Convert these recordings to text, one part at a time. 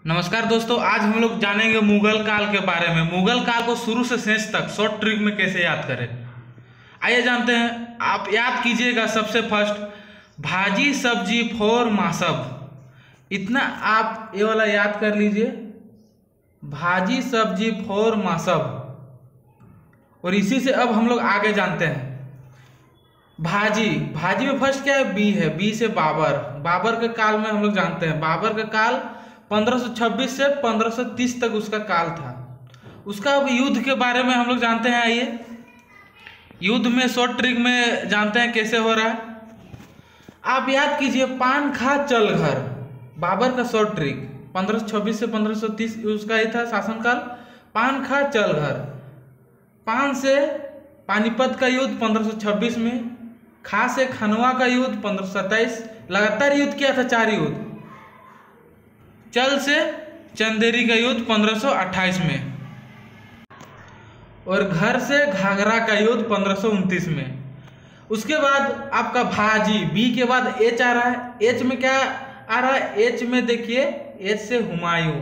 नमस्कार दोस्तों, आज हम लोग जानेंगे मुगल काल के बारे में। मुगल काल को शुरू से शेष तक शॉर्ट ट्रिक में कैसे याद करें, आइए जानते हैं। आप याद कीजिएगा सबसे फर्स्ट भाजी सब्जी फोर मासब। इतना आप ये वाला याद कर लीजिए, भाजी सब्जी फोर मासब। और इसी से अब हम लोग आगे जानते हैं। भाजी भाजी में फर्स्ट क्या है, बी है। बी से बाबर। बाबर के काल में हम लोग जानते हैं, बाबर का काल 1526 से 1530 तक उसका काल था। उसका अब युद्ध के बारे में हम लोग जानते हैं। आइए युद्ध में शॉर्ट ट्रिक में जानते हैं कैसे हो रहा है। आप याद कीजिए, पान खा चल घर, बाबर का शॉर्ट ट्रिक। 1526 से 1530 उसका ही था शासनकाल। पान खा चल घर, पान से पानीपत का युद्ध 1526 में, खा से खनवा का युद्ध 1527। लगातार युद्ध किया था, 4 युद्ध। चल से चंदेरी का युद्ध 1528 में, और घर से घाघरा का युद्ध 1529 में। उसके बाद आपका भाजी, बी के बाद एच आ रहा है। एच में क्या आ रहा है, एच में देखिए, एच से हुमायूं।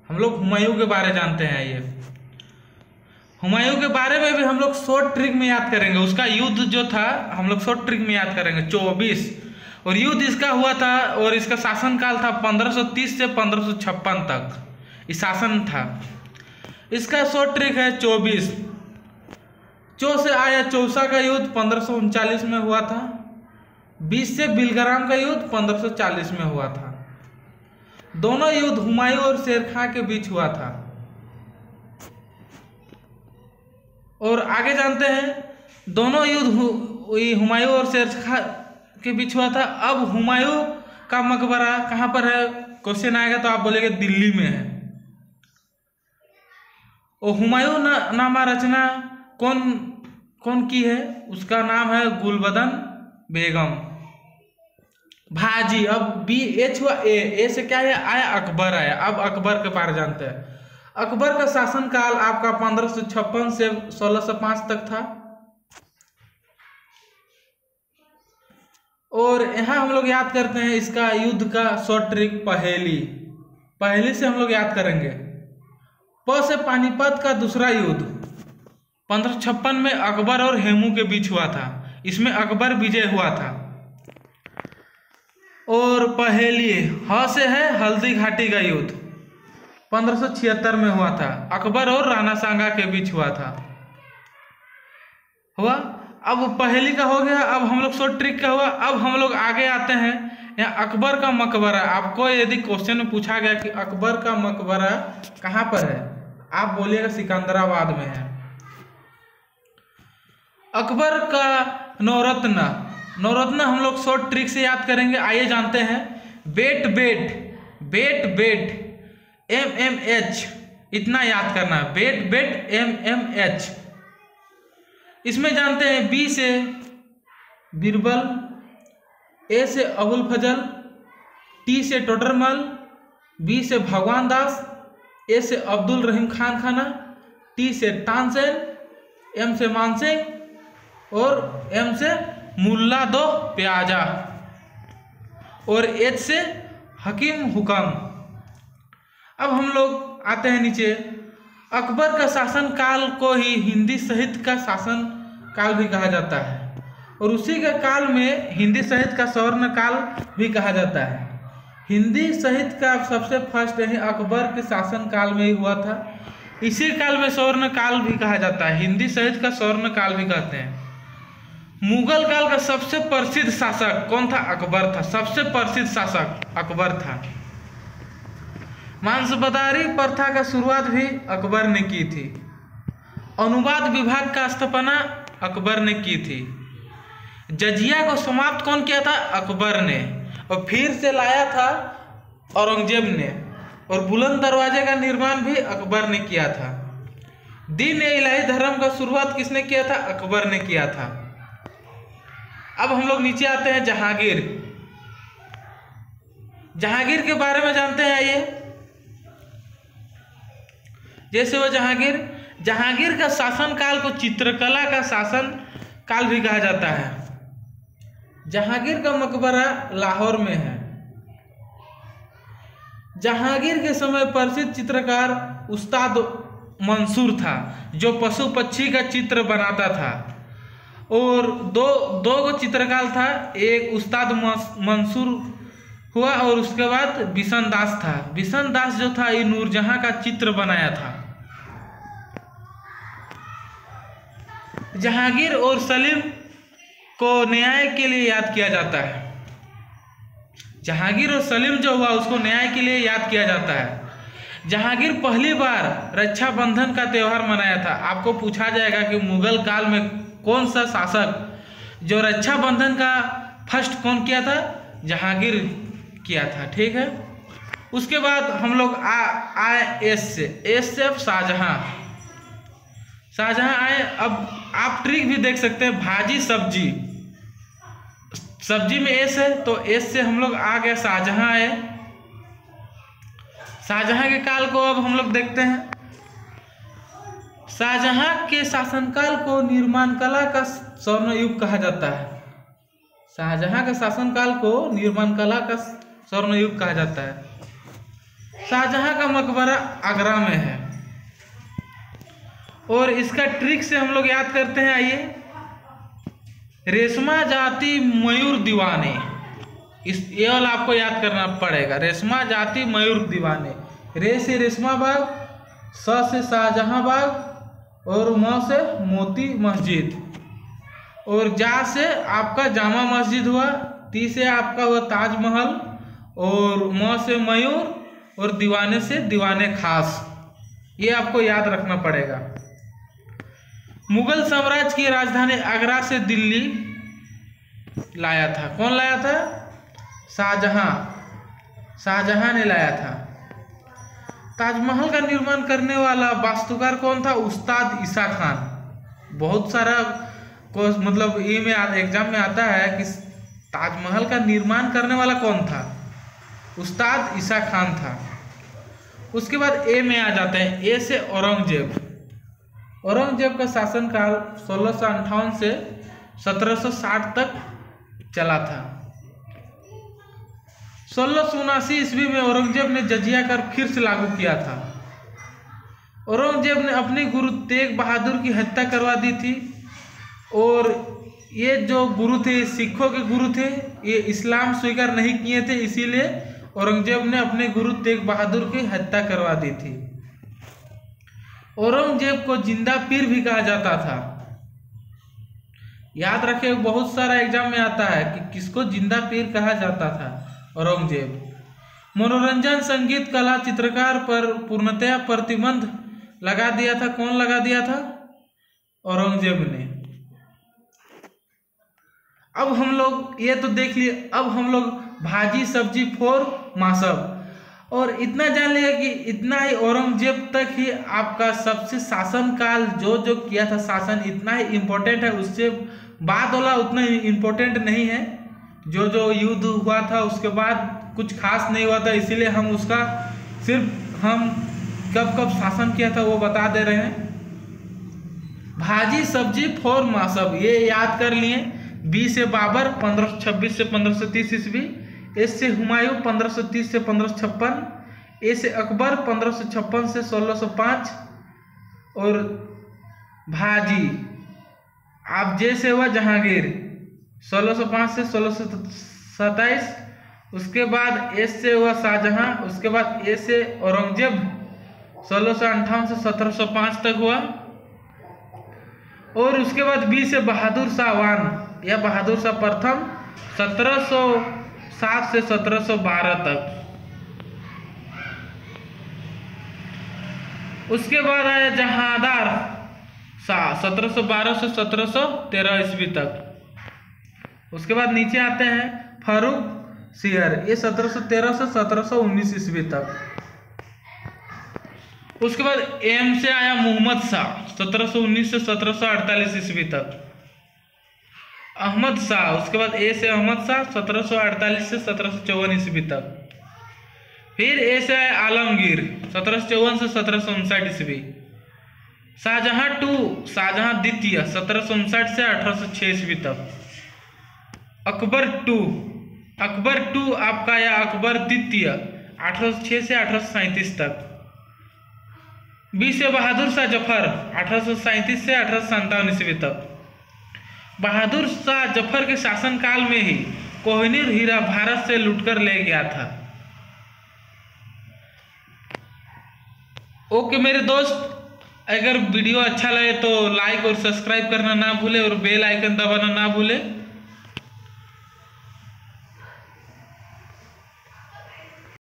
हम लोग हुमायूं के बारे जानते हैं। ये हुमायूं के बारे में भी हम लोग शॉर्ट ट्रिक में याद करेंगे। उसका युद्ध जो था हम लोग शॉर्ट ट्रिक में याद करेंगे, 24। और युद्ध इसका हुआ था, और इसका शासनकाल था 1530 से 1556 तक इस शासन था। इसका शॉर्ट ट्रिक है 24। चौ से आया चौसा का युद्ध 1539 में हुआ था। 20 से बिलग्राम का युद्ध 1540 में हुआ था। दोनों युद्ध हुमायूं और शेरखां के बीच हुआ था। और आगे जानते हैं, दोनों युद्ध हुमायूं और शेरखां के बीच हुआ था। अब हुमायूं का मकबरा कहाँ पर है, क्वेश्चन आएगा तो आप बोलेंगे दिल्ली में है। और हुमायूं नामा रचना कौन की है, उसका नाम है गुलबदन बेगम। भाजी, अब बी एच हुआ, ए से क्या है आया, अकबर आया। अब अकबर के बारे जानते हैं। अकबर का शासनकाल आपका 1556 से 1605 तक था। और यहाँ हम लोग याद करते हैं इसका युद्ध का शॉर्ट ट्रिक पहेली से हम लोग याद करेंगे। प से पानीपत का दूसरा युद्ध 1556 में अकबर और हेमू के बीच हुआ था। इसमें अकबर विजय हुआ था। और पहेली ह से है हल्दी घाटी का युद्ध 1576 में हुआ था। अकबर और राणा सांगा के बीच हुआ था। हुआ। अब पहेली का हो गया, अब हम लोग शॉर्ट ट्रिक का हुआ। अब हम लोग आगे आते हैं, यहाँ अकबर का मकबरा। आपको यदि क्वेश्चन में पूछा गया कि अकबर का मकबरा कहाँ पर है, आप बोलिएगा सिकंदराबाद में है। अकबर का नौरत्न हम लोग शॉर्ट ट्रिक से याद करेंगे। आइए जानते हैं। बेट MMH, इतना याद करना है, बेट MMH। इसमें जानते हैं बी से बीरबल, ए से अबुल फजल, टी से टोडरमल, बी से भगवान दास, ए से अब्दुल रहीम खान खाना, टी से तानसेन, एम से मानसिंह, और एम से मुल्ला दो प्याजा, और एच से हकीम हुकम। अब हम लोग आते हैं नीचे। अकबर का शासन काल को ही हिंदी साहित्य का शासन काल भी कहा जाता है, और उसी के काल में हिंदी साहित्य का स्वर्ण काल भी कहा जाता है। हिंदी साहित्य का सबसे फर्स्ट यही अकबर के शासन काल में ही हुआ था। इसी काल में स्वर्ण काल भी कहा जाता है, हिंदी साहित्य का स्वर्ण काल भी कहते हैं। मुगल काल का सबसे प्रसिद्ध शासक कौन था, अकबर था। सबसे प्रसिद्ध शासक अकबर था। मांसबदारी प्रथा का शुरुआत भी अकबर ने की थी। अनुवाद विभाग का स्थापना अकबर ने की थी। जजिया को समाप्त कौन किया था, अकबर ने। और फिर से लाया था औरंगजेब ने। और बुलंद दरवाजे का निर्माण भी अकबर ने किया था। दीन इलाही धर्म का शुरुआत किसने किया था, अकबर ने किया था। अब हम लोग नीचे आते हैं, जहांगीर के बारे में जानते हैं। आइए, जैसे वो जहांगीर का शासन काल को चित्रकला का शासन काल भी कहा जाता है। जहांगीर का मकबरा लाहौर में है। जहांगीर के समय प्रसिद्ध चित्रकार उस्ताद मंसूर था, जो पशु पक्षी का चित्र बनाता था। और दो गो चित्रकार था, एक उस्ताद मंसूर हुआ और उसके बाद बिशन दास था। बिशन दास जो था ये नूरजहां का चित्र बनाया था। जहांगीर और सलीम को न्याय के लिए याद किया जाता है। जहांगीर और सलीम जो हुआ उसको न्याय के लिए याद किया जाता है। जहांगीर पहली बार रक्षाबंधन का त्यौहार मनाया था। आपको पूछा जाएगा कि मुगल काल में कौन सा शासक जो रक्षाबंधन का फर्स्ट कौन किया था? जहांगीर किया था। ठीक है, उसके बाद हम लोग आए एस से अब शाहजहां आए। अब आप ट्रिक भी देख सकते हैं, भाजी सब्जी में एस है, तो एस से हम लोग आ गए शाहजहां आए। शाहजहां के काल को अब हम लोग देखते हैं। शाहजहां के शासनकाल को निर्माण कला का स्वर्ण युग कहा जाता है। शाहजहां के शासनकाल को निर्माण कला का स्वर्ण युग कहा जाता है। शाहजहां का मकबरा आगरा में है और इसका ट्रिक से हम लोग याद करते हैं। आइए, रेशमा जाति मयूर दीवाने, ये वाला आपको याद करना पड़ेगा। रेशमा जाति मयूर दीवाने, रे से रेशमा बाग, स से शाहजहां बाग और म से मोती मस्जिद और जा से आपका जामा मस्जिद हुआ, ती से आपका हुआ ताजमहल और म से मयूर और दीवाने से दीवाने खास। ये आपको याद रखना पड़ेगा। मुगल साम्राज्य की राजधानी आगरा से दिल्ली लाया था। कौन लाया था? शाहजहां ने लाया था। ताजमहल का निर्माण करने वाला वास्तुकार कौन था? उस्ताद ईसा खान। बहुत सारा को मतलब ये में एग्जाम में आता है कि ताजमहल का निर्माण करने वाला कौन था? उस्ताद ईसा खान था। उसके बाद ए में आ जाते हैं। ए से औरंगजेब। औरंगजेब का शासनकाल 1658 से 1760 तक चला था। 1679 ईस्वी में औरंगजेब ने जजिया कर फिर से लागू किया था। औरंगजेब ने अपने गुरु तेग बहादुर की हत्या करवा दी थी और ये जो गुरु थे सिखों के गुरु थे, ये इस्लाम स्वीकार नहीं किए थे, इसीलिए औरंगजेब ने अपने गुरु तेग बहादुर की हत्या करवा दी थी। औरंगजेब को जिंदा पीर भी कहा जाता था। याद रखे, बहुत सारा एग्जाम में आता है कि किसको जिंदा पीर कहा जाता था? औरंगजेब। मनोरंजन, संगीत, कला, चित्रकार पर पूर्णतया प्रतिबंध लगा दिया था। कौन लगा दिया था? औरंगजेब ने। अब हम लोग ये तो देख लिए, अब हम लोग भाजी सब्जी फोर मासब और इतना जान लिया कि इतना ही औरंगजेब तक ही आपका सबसे शासनकाल जो किया था शासन, इतना ही इम्पोर्टेंट है। उससे बाद वाला उतना इम्पोर्टेंट नहीं है। जो युद्ध हुआ था उसके बाद कुछ खास नहीं हुआ था, इसीलिए हम उसका सिर्फ हम कब शासन किया था वो बता दे रहे हैं। भाजी सब्जी फोर मासब ये याद कर लिए। बी से बाबर 1526 से 1530 ईस्वी, एस से हुमायूं 1530 से 1556, ए से अकबर 1556 से 1605 और भाजी आप जे से हुआ जहांगीर 1605 से 1627। उसके बाद एस से हुआ शाहजहां, उसके बाद ए से औरंगजेब 1658 से 1705 तक हुआ और उसके बाद बी से बहादुर शाह वान या बहादुर शाह प्रथम 1707 से 1712 तक। उसके बाद आया जहांदार शाह 1712 से 1713 ईस्वी तक। उसके बाद नीचे आते हैं फारूक सियर, ये 1713 से 1719 ईस्वी तक। उसके बाद एम से आया मोहम्मद शाह 1719 से 1748 ईस्वी तक। अहमद शाह, उसके बाद ए से अहमद शाह 1748 से 1754 ईस्वी तक। फिर ए से आया आलमगीर 1754 से 1759 ईस्वी। शाहजहां शाहजहां द्वितीय 1759 से 1806 ईस्वी तक। अकबर टू आपका या अकबर द्वितीय 1806 से 1837 तक। बी से बहादुर शाह जफर 1837 से 1857 ईस्वी तक। बहादुर शाह जफर के शासनकाल में ही कोहिनूर हीरा भारत से लूटकर ले गया था। ओके मेरे दोस्त, अगर वीडियो अच्छा लगे तो लाइक और सब्सक्राइब करना ना भूले और बेल आइकन दबाना ना भूले।